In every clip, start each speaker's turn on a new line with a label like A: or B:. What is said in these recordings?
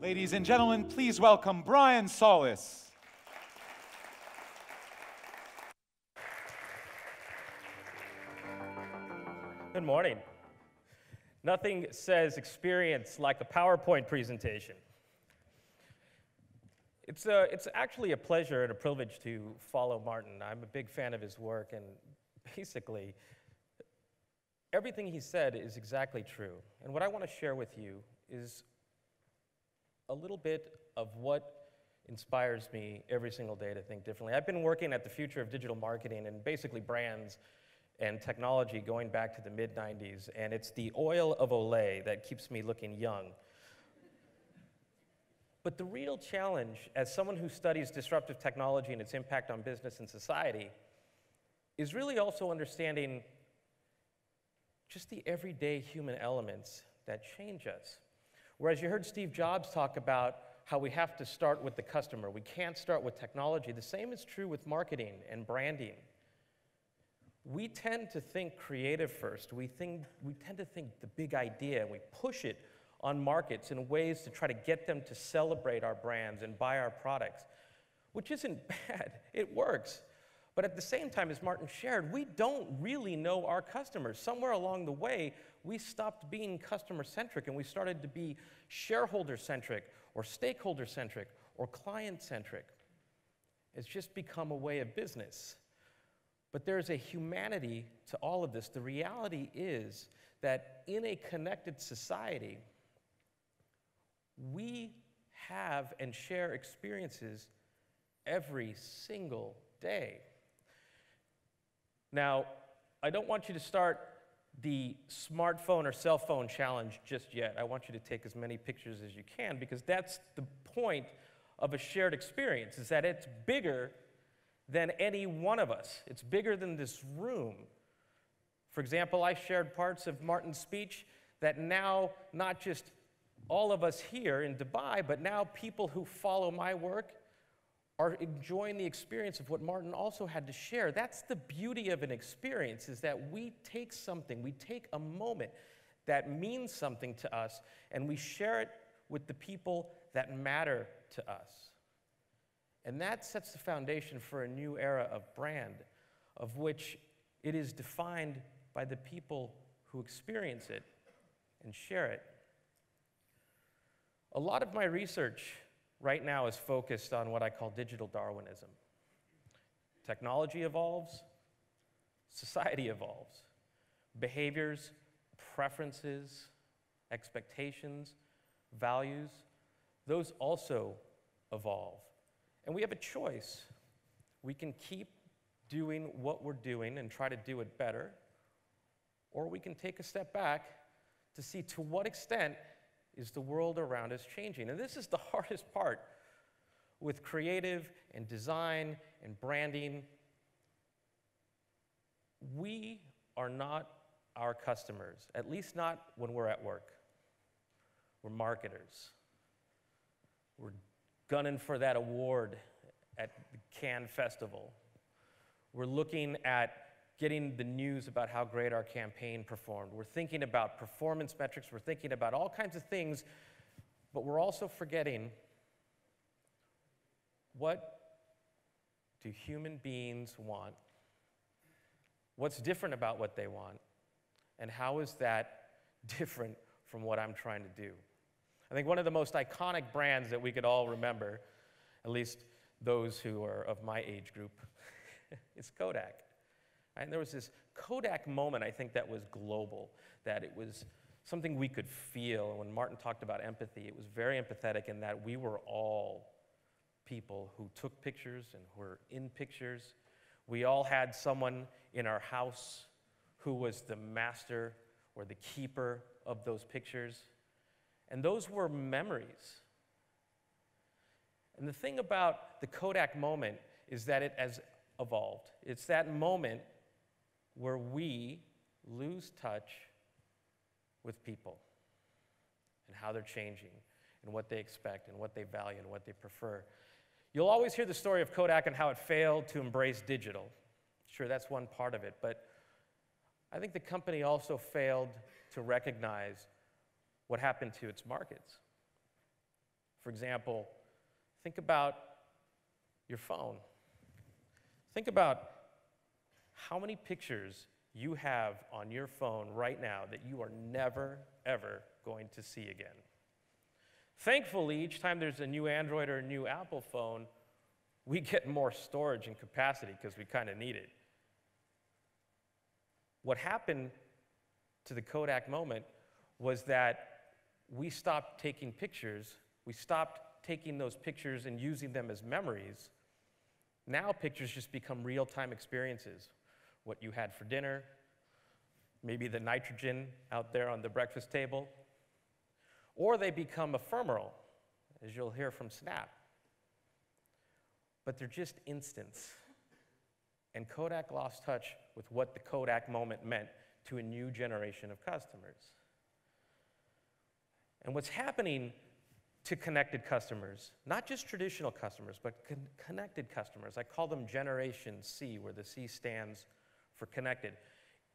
A: Ladies and gentlemen, please welcome Brian Solis.
B: Good morning. Nothing says experience like a PowerPoint presentation. It's actually a pleasure and a privilege to follow Martin. I'm a big fan of his work, and basically, everything he said is exactly true. And what I want to share with you is a little bit of what inspires me every single day to think differently. I've been working at the future of digital marketing and basically brands and technology going back to the mid-90s, and it's the oil of Olay that keeps me looking young. But the real challenge, as someone who studies disruptive technology and its impact on business and society, is really also understanding just the everyday human elements that change us. Whereas you heard Steve Jobs talk about how we have to start with the customer. We can't start with technology. The same is true with marketing and branding. We tend to think creative first. We tend to think the big idea, and we push it on markets in ways to try to get them to celebrate our brands and buy our products, which isn't bad. It works. But at the same time, as Martin shared, we don't really know our customers. Somewhere along the way, we stopped being customer-centric and we started to be shareholder-centric or stakeholder-centric or client-centric. It's just become a way of business. But there's a humanity to all of this. The reality is that in a connected society, we have and share experiences every single day. Now, I don't want you to start the smartphone or cell phone challenge just yet. I want you to take as many pictures as you can, because that's the point of a shared experience, is that it's bigger than any one of us. It's bigger than this room. For example, I shared parts of Martin's speech that now not just all of us here in Dubai, but now people who follow my work are enjoying the experience of what Martin also had to share. That's the beauty of an experience, is that we take something, we take a moment that means something to us, and we share it with the people that matter to us. And that sets the foundation for a new era of brand, of which it is defined by the people who experience it and share it. A lot of my research right now is focused on what I call digital Darwinism. Technology evolves, society evolves. Behaviors, preferences, expectations, values, those also evolve. And we have a choice. We can keep doing what we're doing and try to do it better, or we can take a step back to see to what extent is the world around us changing. And this is the hardest part with creative and design and branding. We are not our customers, at least not when we're at work. We're marketers. We're gunning for that award at the Cannes Festival. We're looking at getting the news about how great our campaign performed. We're thinking about performance metrics. We're thinking about all kinds of things, but we're also forgetting, what do human beings want? What's different about what they want? And how is that different from what I'm trying to do? I think one of the most iconic brands that we could all remember, at least those who are of my age group, is Kodak. And there was this Kodak moment, I think, that was global, that it was something we could feel. And when Martin talked about empathy, it was very empathetic in that we were all people who took pictures and were in pictures. We all had someone in our house who was the master or the keeper of those pictures. And those were memories. And the thing about the Kodak moment is that it has evolved. It's that moment where we lose touch with people and how they're changing and what they expect and what they value and what they prefer. You'll always hear the story of Kodak and how it failed to embrace digital. Sure, that's one part of it, but I think the company also failed to recognize what happened to its markets. For example, think about your phone. Think about how many pictures you have on your phone right now that you are never, ever going to see again. Thankfully, each time there's a new Android or a new Apple phone, we get more storage and capacity because we kind of need it. What happened to the Kodak moment was that we stopped taking pictures. We stopped taking those pictures and using them as memories. Now pictures just become real-time experiences. What you had for dinner, maybe the nitrogen out there on the breakfast table, or they become ephemeral, as you'll hear from Snap. But they're just instants. And Kodak lost touch with what the Kodak moment meant to a new generation of customers. And what's happening to connected customers, not just traditional customers, but connected customers, I call them Generation C, where the C stands for connected.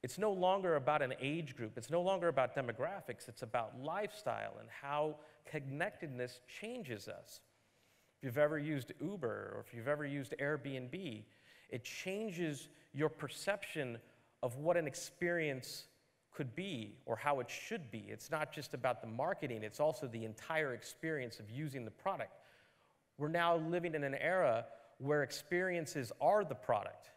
B: It's no longer about an age group. It's no longer about demographics. It's about lifestyle and how connectedness changes us. If you've ever used Uber or if you've ever used Airbnb, it changes your perception of what an experience could be or how it should be. It's not just about the marketing, it's also the entire experience of using the product. We're now living in an era where experiences are the product.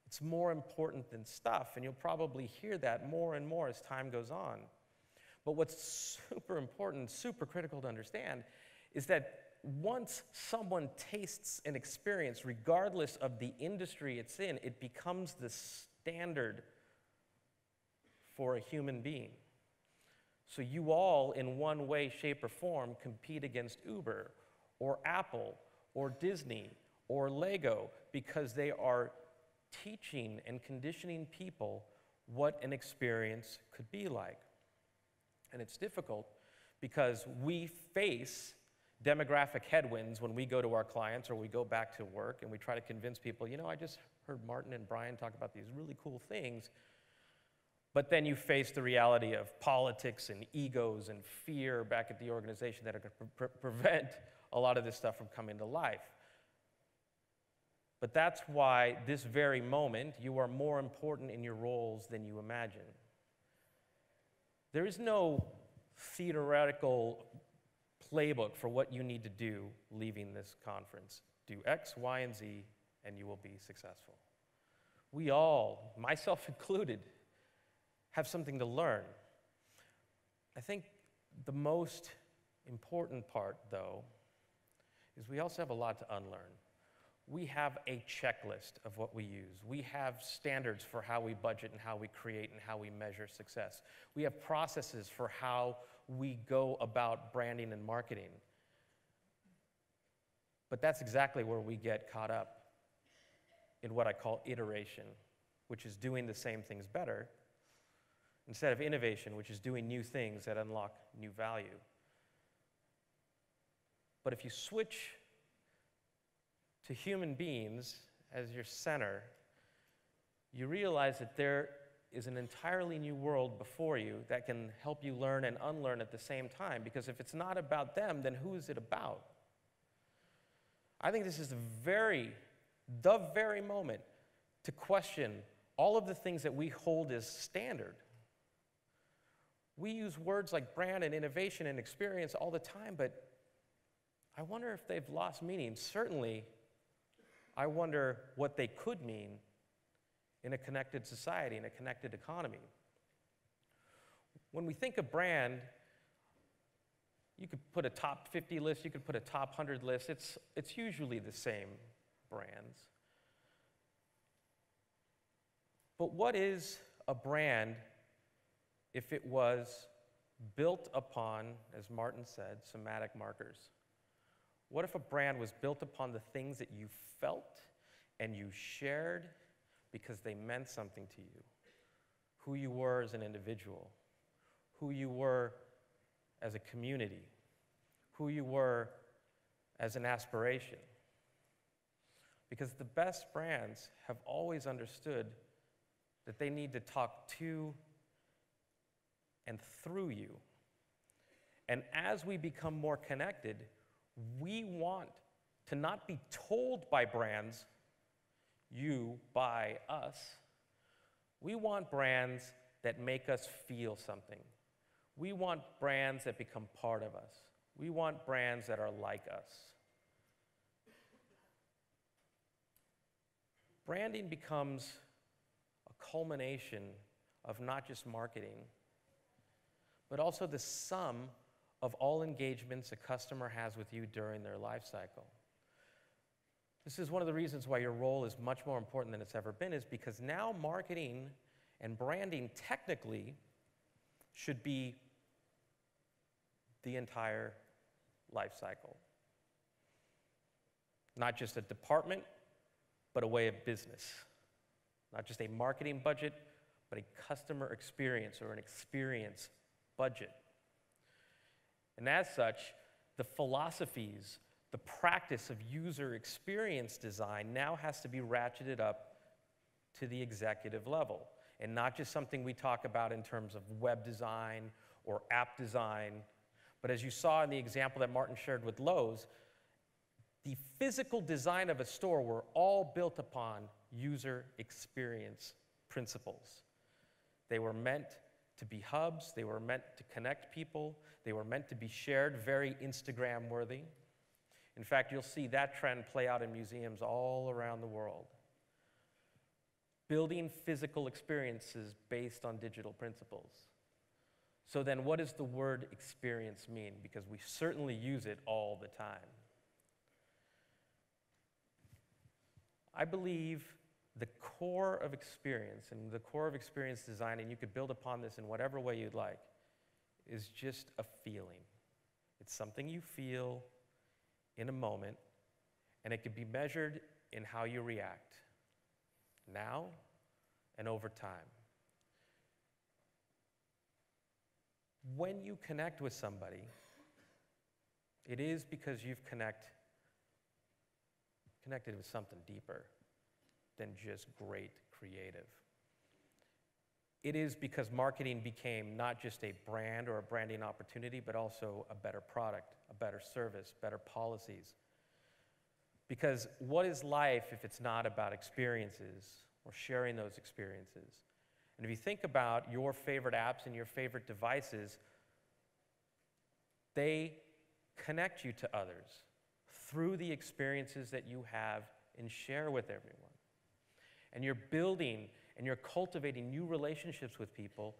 B: It's more important than stuff, and you'll probably hear that more and more as time goes on. But what's super important, super critical to understand, is that once someone tastes an experience, regardless of the industry it's in, it becomes the standard for a human being. So you all, in one way, shape, or form, compete against Uber, or Apple, or Disney, or Lego, because they are teaching and conditioning people what an experience could be like. And it's difficult because we face demographic headwinds when we go to our clients or we go back to work and we try to convince people, you know, I just heard Martin and Brian talk about these really cool things. But then you face the reality of politics and egos and fear back at the organization that are going to prevent a lot of this stuff from coming to life. But that's why this very moment, you are more important in your roles than you imagine. There is no theoretical playbook for what you need to do leaving this conference. Do X, Y, and Z, and you will be successful. We all, myself included, have something to learn. I think the most important part, though, is we also have a lot to unlearn. We have a checklist of what we use. We have standards for how we budget and how we create and how we measure success. We have processes for how we go about branding and marketing. But that's exactly where we get caught up in what I call iteration, which is doing the same things better, instead of innovation, which is doing new things that unlock new value. But if you switch to human beings as your center, you realize that there is an entirely new world before you that can help you learn and unlearn at the same time. Because if it's not about them, then who is it about? I think this is the very moment to question all of the things that we hold as standard. We use words like brand and innovation and experience all the time, but I wonder if they've lost meaning. Certainly, I wonder what they could mean in a connected society, in a connected economy. When we think of brand, you could put a top 50 list, you could put a top 100 list. It's usually the same brands. But what is a brand if it was built upon, as Martin said, somatic markers? What if a brand was built upon the things that you felt and you shared because they meant something to you? Who you were as an individual, who you were as a community, who you were as an aspiration. Because the best brands have always understood that they need to talk to and through you. And as we become more connected, We want to not be told by brands, you buy us. We want brands that make us feel something. We want brands that become part of us. We want brands that are like us. Branding becomes a culmination of not just marketing, but also the sum of all engagements a customer has with you during their life cycle. This is one of the reasons why your role is much more important than it's ever been, is because now marketing and branding technically should be the entire life cycle. Not just a department, but a way of business. Not just a marketing budget, but a customer experience or an experience budget. And as such, the philosophies, the practice of user experience design now has to be ratcheted up to the executive level, and not just something we talk about in terms of web design or app design, but as you saw in the example that Martin shared with Lowe's, the physical design of a store were all built upon user experience principles. They were meant to be hubs, they were meant to connect people, they were meant to be shared, very Instagram-worthy. In fact, you'll see that trend play out in museums all around the world. Building physical experiences based on digital principles. So then what does the word experience mean? Because we certainly use it all the time. I believe the core of experience, and the core of experience design, and you could build upon this in whatever way you'd like, is just a feeling. It's something you feel in a moment, and it can be measured in how you react, now and over time. When you connect with somebody, it is because you've connected with something deeper than just great creative. It is because marketing became not just a brand or a branding opportunity, but also a better product, a better service, better policies. Because what is life if it's not about experiences or sharing those experiences? And if you think about your favorite apps and your favorite devices, they connect you to others through the experiences that you have and share with everyone. And you're building and you're cultivating new relationships with people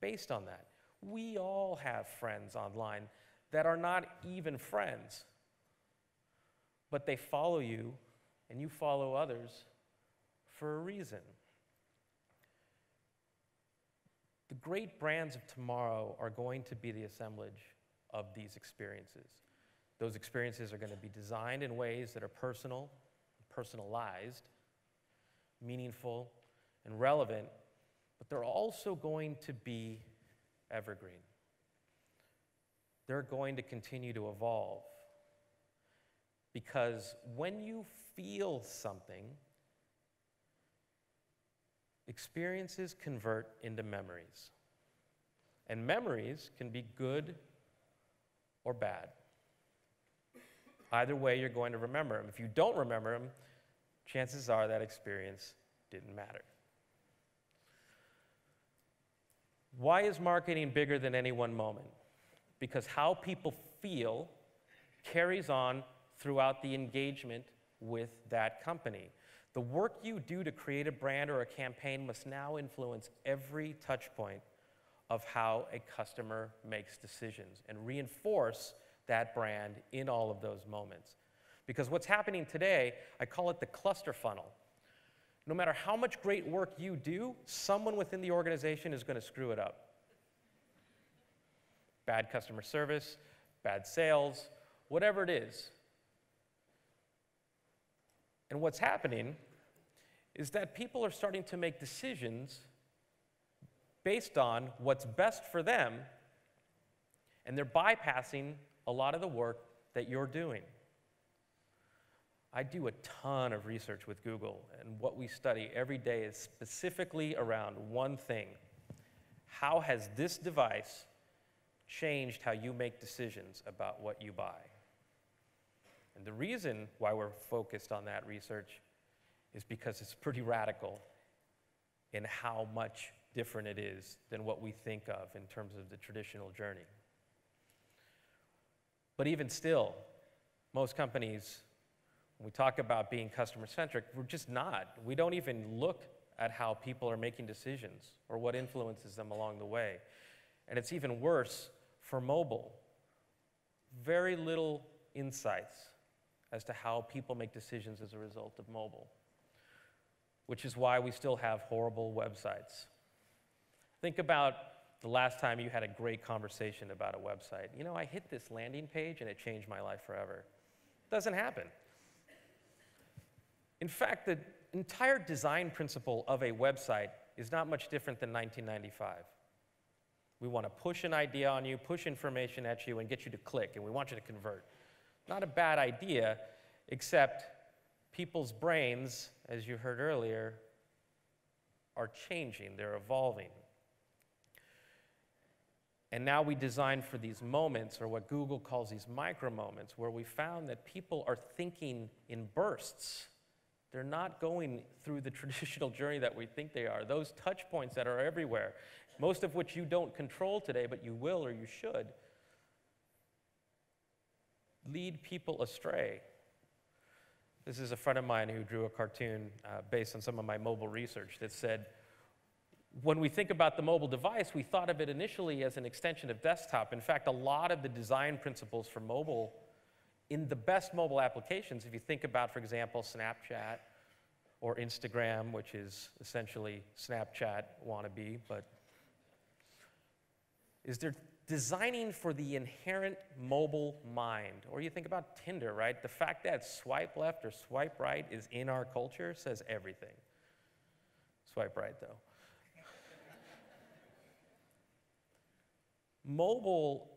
B: based on that. We all have friends online that are not even friends, but they follow you and you follow others for a reason. The great brands of tomorrow are going to be the assemblage of these experiences. Those experiences are going to be designed in ways that are personal, personalized, meaningful, and relevant, but they're also going to be evergreen. They're going to continue to evolve. Because when you feel something, experiences convert into memories. And memories can be good or bad. Either way, you're going to remember them. If you don't remember them, chances are that experience didn't matter. Why is marketing bigger than any one moment? Because how people feel carries on throughout the engagement with that company. The work you do to create a brand or a campaign must now influence every touch point of how a customer makes decisions and reinforce that brand in all of those moments. Because what's happening today, I call it the cluster funnel. No matter how much great work you do, someone within the organization is going to screw it up. Bad customer service, bad sales, whatever it is. And what's happening is that people are starting to make decisions based on what's best for them, and they're bypassing a lot of the work that you're doing. I do a ton of research with Google, and what we study every day is specifically around one thing. How has this device changed how you make decisions about what you buy? And the reason why we're focused on that research is because it's pretty radical in how much different it is than what we think of in terms of the traditional journey. But even still, most companies, when we talk about being customer-centric, we're just not. We don't even look at how people are making decisions or what influences them along the way. And it's even worse for mobile. Very little insights as to how people make decisions as a result of mobile, which is why we still have horrible websites. Think about the last time you had a great conversation about a website. You know, I hit this landing page and it changed my life forever. Doesn't happen. In fact, the entire design principle of a website is not much different than 1995. We want to push an idea on you, push information at you, and get you to click, and we want you to convert. Not a bad idea, except people's brains, as you heard earlier, are changing, they're evolving. And now we design for these moments, or what Google calls these micro moments, where we found that people are thinking in bursts. They're not going through the traditional journey that we think they are. Those touch points that are everywhere, most of which you don't control today, but you will or you should, lead people astray. This is a friend of mine who drew a cartoon based on some of my mobile research that said, when we think about the mobile device, we thought of it initially as an extension of desktop. In fact, a lot of the design principles for mobile, in the best mobile applications, if you think about, for example, Snapchat or Instagram, which is essentially Snapchat wannabe, but is they're designing for the inherent mobile mind. Or you think about Tinder, right? The fact that swipe left or swipe right is in our culture says everything. Swipe right, though. Mobile,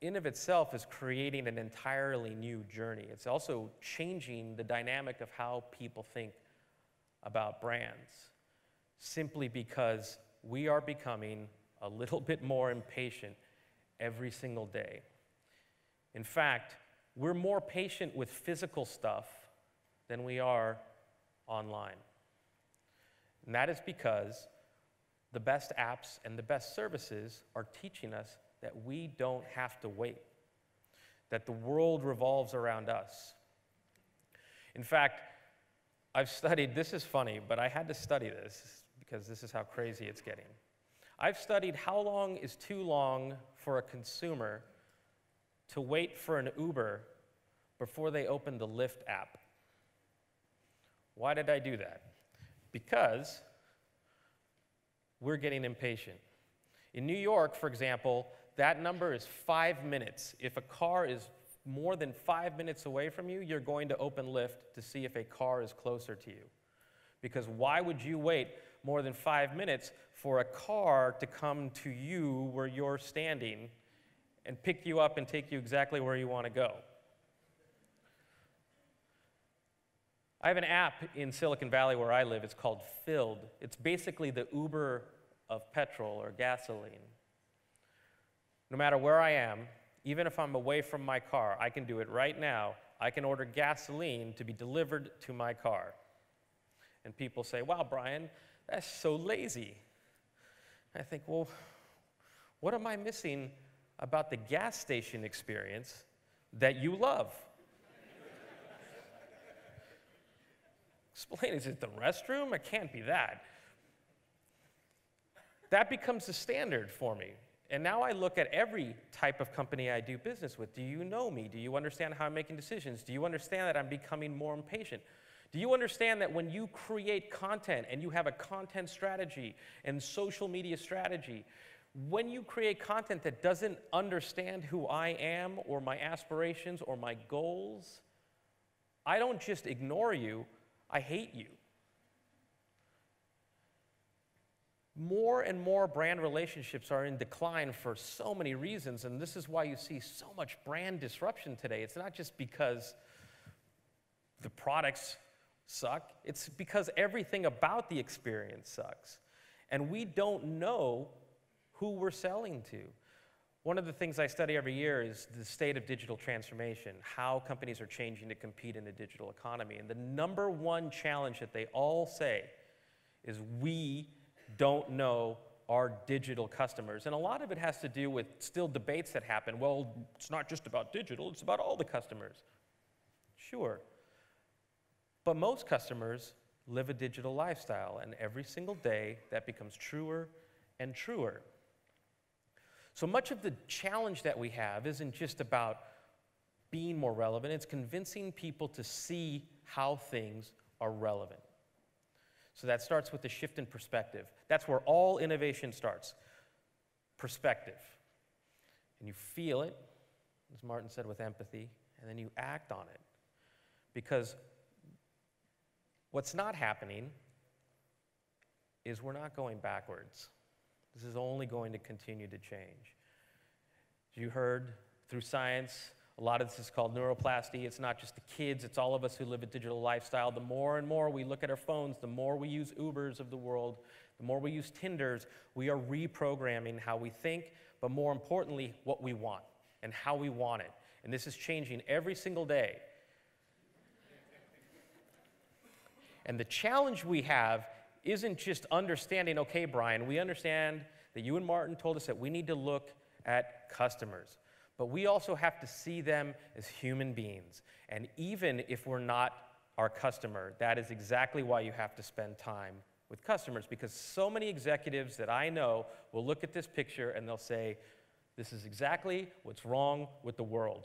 B: in of itself, is creating an entirely new journey. It's also changing the dynamic of how people think about brands, simply because we are becoming a little bit more impatient every single day. In fact, we're more patient with physical stuff than we are online. And that is because the best apps and the best services are teaching us that we don't have to wait, that the world revolves around us. In fact, I've studied, this is funny, but I had to study this because this is how crazy it's getting. I've studied how long is too long for a consumer to wait for an Uber before they open the Lyft app. Why did I do that? Because we're getting impatient. In New York, for example, that number is 5 minutes. If a car is more than 5 minutes away from you, you're going to open Lyft to see if a car is closer to you. Because why would you wait more than 5 minutes for a car to come to you where you're standing and pick you up and take you exactly where you want to go? I have an app in Silicon Valley where I live. It's called Filled. It's basically the Uber of petrol or gasoline. No matter where I am, even if I'm away from my car, I can do it right now. I can order gasoline to be delivered to my car. And people say, wow, Brian, that's so lazy. I think, well, what am I missing about the gas station experience that you love? Explain, is it the restroom? It can't be that. That becomes the standard for me. And now I look at every type of company I do business with. Do you know me? Do you understand how I'm making decisions? Do you understand that I'm becoming more impatient? Do you understand that when you create content and you have a content strategy and social media strategy, when you create content that doesn't understand who I am or my aspirations or my goals, I don't just ignore you, I hate you. More and more brand relationships are in decline for so many reasons, and this is why you see so much brand disruption today. It's not just because the products suck, it's because everything about the experience sucks. And we don't know who we're selling to. One of the things I study every year is the state of digital transformation, how companies are changing to compete in the digital economy. And the number one challenge that they all say is we don't know our digital customers. And a lot of it has to do with still debates that happen. Well, it's not just about digital, it's about all the customers. Sure. But most customers live a digital lifestyle, and every single day that becomes truer and truer. So much of the challenge that we have isn't just about being more relevant, it's convincing people to see how things are relevant. So that starts with the shift in perspective. That's where all innovation starts. Perspective. And you feel it, as Martin said, with empathy, and then you act on it. Because what's not happening is we're not going backwards. This is only going to continue to change. As you heard, through science, a lot of this is called neuroplasty. It's not just the kids, it's all of us who live a digital lifestyle. The more and more we look at our phones, the more we use Ubers of the world, the more we use Tinders, we are reprogramming how we think, but more importantly, what we want and how we want it. And this is changing every single day. And the challenge we have isn't just understanding, okay, Brian, we understand that you and Martin told us that we need to look at customers. But we also have to see them as human beings. And even if we're not our customer, that is exactly why you have to spend time with customers. Because so many executives that I know will look at this picture and they'll say, this is exactly what's wrong with the world.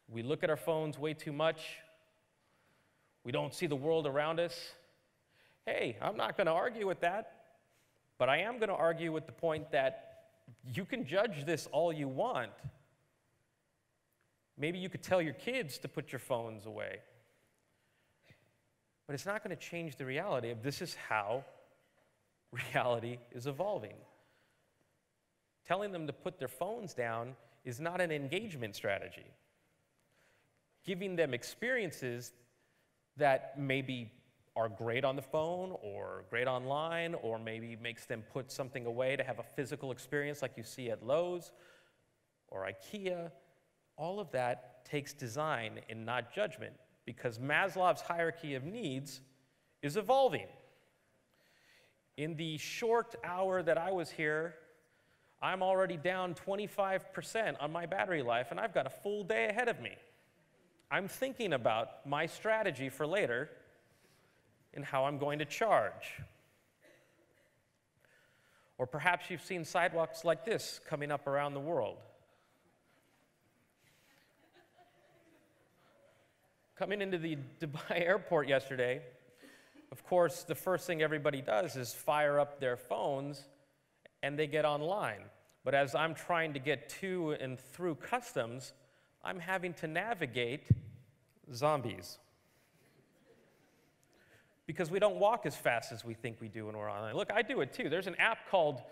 B: We look at our phones way too much. We don't see the world around us. Hey, I'm not going to argue with that, but I am going to argue with the point that you can judge this all you want. Maybe you could tell your kids to put your phones away. But it's not going to change the reality of this is how reality is evolving. Telling them to put their phones down is not an engagement strategy. Giving them experiences that maybe are great on the phone or great online or maybe makes them put something away to have a physical experience like you see at Lowe's or IKEA, all of that takes design and not judgment because Maslow's hierarchy of needs is evolving. In the short hour that I was here, I'm already down 25% on my battery life and I've got a full day ahead of me. I'm thinking about my strategy for later and how I'm going to charge. Or perhaps you've seen sidewalks like this coming up around the world. Coming into the Dubai airport yesterday, of course, the first thing everybody does is fire up their phones and they get online. But as I'm trying to get to and through customs, I'm having to navigate zombies. Because we don't walk as fast as we think we do when we're online. Look, I do it too. There's an app called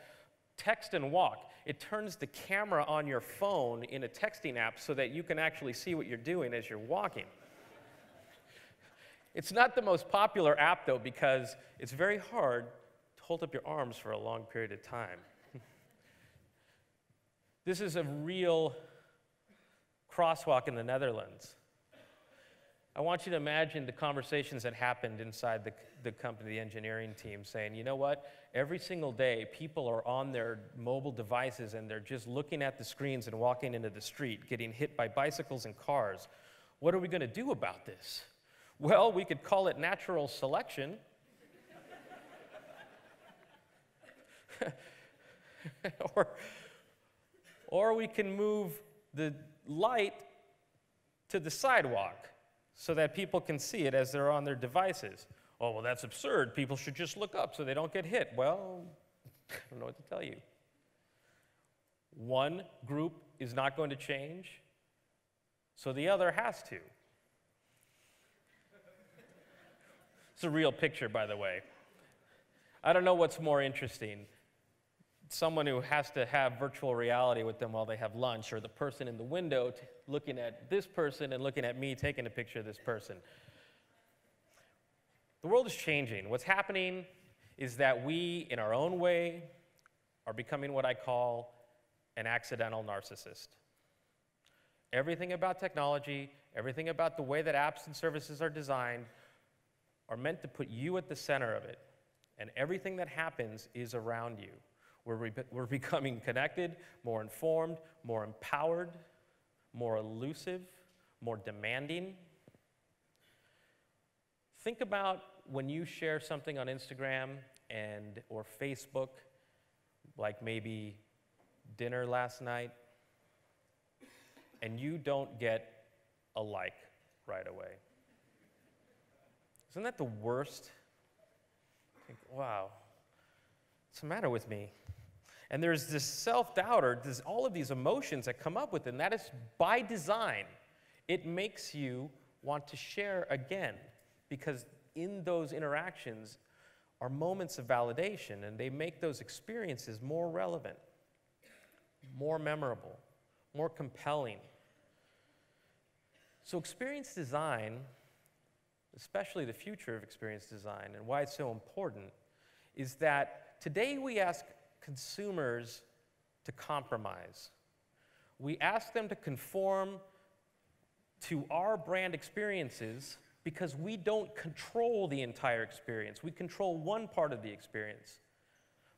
B: Text and Walk. It turns the camera on your phone in a texting app so that you can actually see what you're doing as you're walking. It's not the most popular app, though, because it's very hard to hold up your arms for a long period of time. This is a real crosswalk in the Netherlands. I want you to imagine the conversations that happened inside the company, the engineering team, saying, you know what, every single day people are on their mobile devices and they're just looking at the screens and walking into the street, getting hit by bicycles and cars. What are we going to do about this? Well, we could call it natural selection. Or we can move the light to the sidewalk so that people can see it as they're on their devices. Oh, well, that's absurd. People should just look up so they don't get hit. Well, I don't know what to tell you. One group is not going to change, so the other has to. It's a real picture, by the way. I don't know what's more interesting. Someone who has to have virtual reality with them while they have lunch, or the person in the window looking at this person and looking at me taking a picture of this person. The world is changing. What's happening is that we, in our own way, are becoming what I call an accidental narcissist. Everything about technology, everything about the way that apps and services are designed are meant to put you at the center of it. And everything that happens is around you. We're becoming connected, more informed, more empowered, more elusive, more demanding. Think about when you share something on Instagram or Facebook, like maybe dinner last night, and you don't get a like right away. Isn't that the worst? Think, wow, what's the matter with me? And there's this self-doubt or all of these emotions that come up with it, and that is by design. It makes you want to share again, because in those interactions are moments of validation, and they make those experiences more relevant, more memorable, more compelling. So experience design, especially the future of experience design, and why it's so important, is that today we ask consumers to compromise. We ask them to conform to our brand experiences because we don't control the entire experience. We control one part of the experience.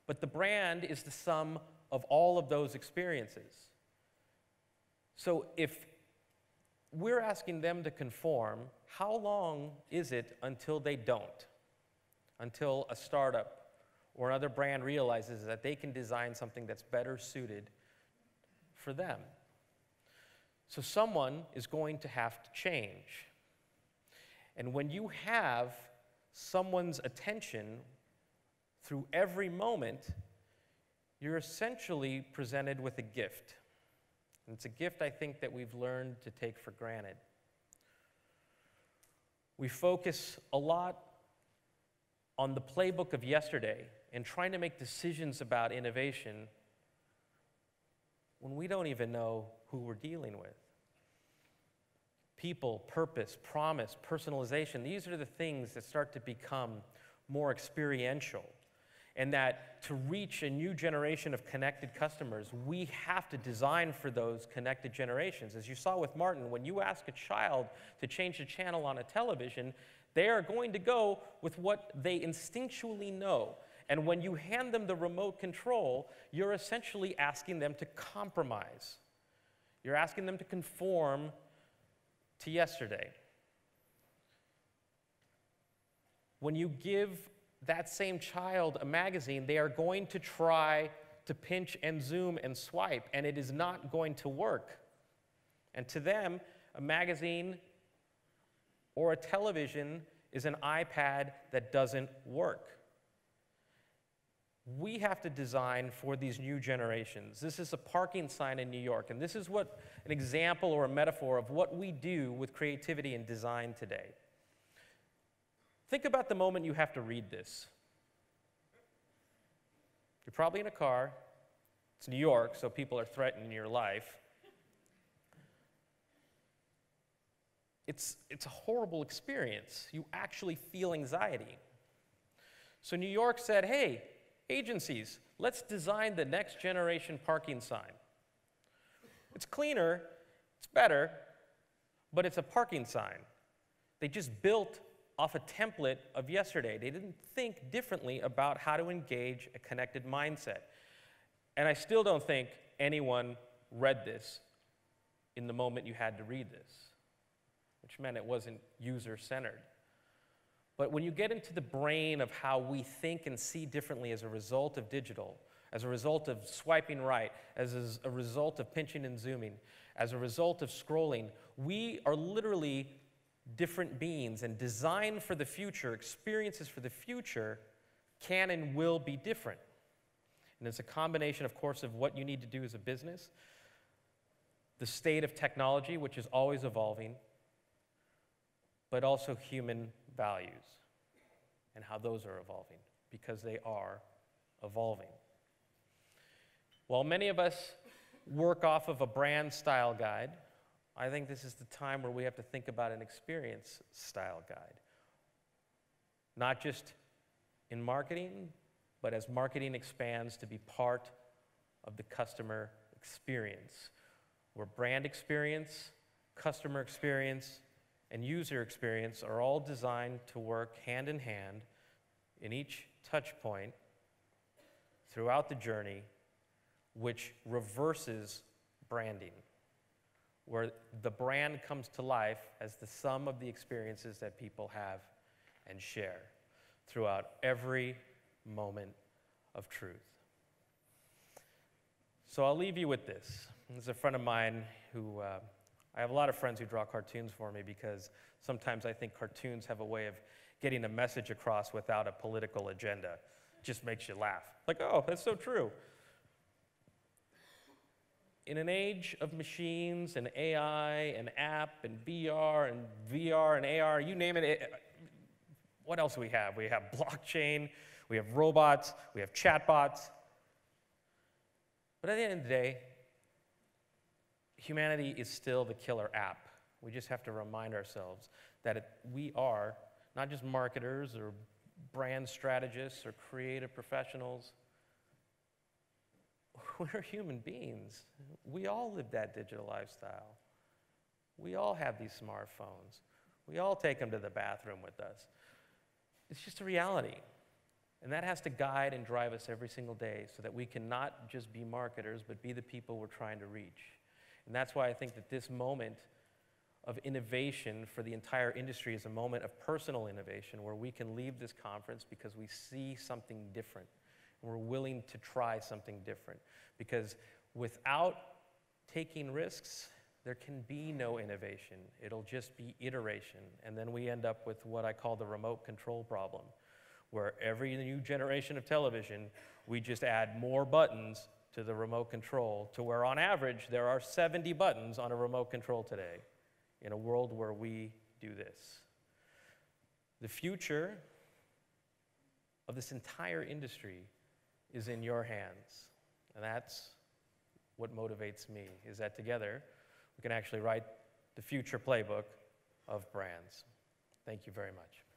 B: But the brand is the sum of all of those experiences. So if we're asking them to conform, how long is it until they don't? Until a startup or another brand realizes that they can design something that's better suited for them. So someone is going to have to change. And when you have someone's attention through every moment, you're essentially presented with a gift. And it's a gift, I think, that we've learned to take for granted. We focus a lot on the playbook of yesterday and trying to make decisions about innovation when we don't even know who we're dealing with. People, purpose, promise, personalization, these are the things that start to become more experiential. And that to reach a new generation of connected customers, we have to design for those connected generations. As you saw with Martin, when you ask a child to change the channel on a television, they are going to go with what they instinctually know. And when you hand them the remote control, you're essentially asking them to compromise. You're asking them to conform to yesterday. When you give that same child a magazine, they are going to try to pinch and zoom and swipe, and it is not going to work. And to them, a magazine or a television is an iPad that doesn't work. We have to design for these new generations. This is a parking sign in New York, and this is what an example or a metaphor of what we do with creativity and design today. Think about the moment you have to read this. You're probably in a car. It's New York, so people are threatening your life. It's a horrible experience. You actually feel anxiety. So New York said, hey, agencies, let's design the next generation parking sign. It's cleaner, it's better, but it's a parking sign. They just built off a template of yesterday. They didn't think differently about how to engage a connected mindset. And I still don't think anyone read this in the moment you had to read this, which meant it wasn't user-centered. But when you get into the brain of how we think and see differently as a result of digital, as a result of swiping right, as a result of pinching and zooming, as a result of scrolling, we are literally different beings, and design for the future, experiences for the future, can and will be different. And it's a combination, of course, of what you need to do as a business, the state of technology, which is always evolving, but also human values and how those are evolving, because they are evolving. While many of us work off of a brand style guide, I think this is the time where we have to think about an experience style guide. Not just in marketing, but as marketing expands to be part of the customer experience, where brand experience, customer experience, and user experience are all designed to work hand in hand in each touch point throughout the journey, which reverses branding, where the brand comes to life as the sum of the experiences that people have and share throughout every moment of truth. So I'll leave you with this. There's a friend of mine who, I have a lot of friends who draw cartoons for me because sometimes I think cartoons have a way of getting a message across without a political agenda. It just makes you laugh. Like, oh, that's so true. In an age of machines and AI and app and VR and AR, you name it, what else do we have? We have blockchain, we have robots, we have chatbots. But at the end of the day, humanity is still the killer app. We just have to remind ourselves that we are not just marketers or brand strategists or creative professionals. We're human beings. We all live that digital lifestyle. We all have these smartphones. We all take them to the bathroom with us. It's just a reality. And that has to guide and drive us every single day so that we can not just be marketers, but be the people we're trying to reach. And that's why I think that this moment of innovation for the entire industry is a moment of personal innovation where we can leave this conference because we see something different. And we're willing to try something different. Because without taking risks, there can be no innovation. It'll just be iteration. And then we end up with what I call the remote control problem, where every new generation of television, we just add more buttons to the remote control, to where on average there are 70 buttons on a remote control today, in a world where we do this. The future of this entire industry is in your hands, and that's what motivates me, is that together we can actually write the future playbook of brands. Thank you very much.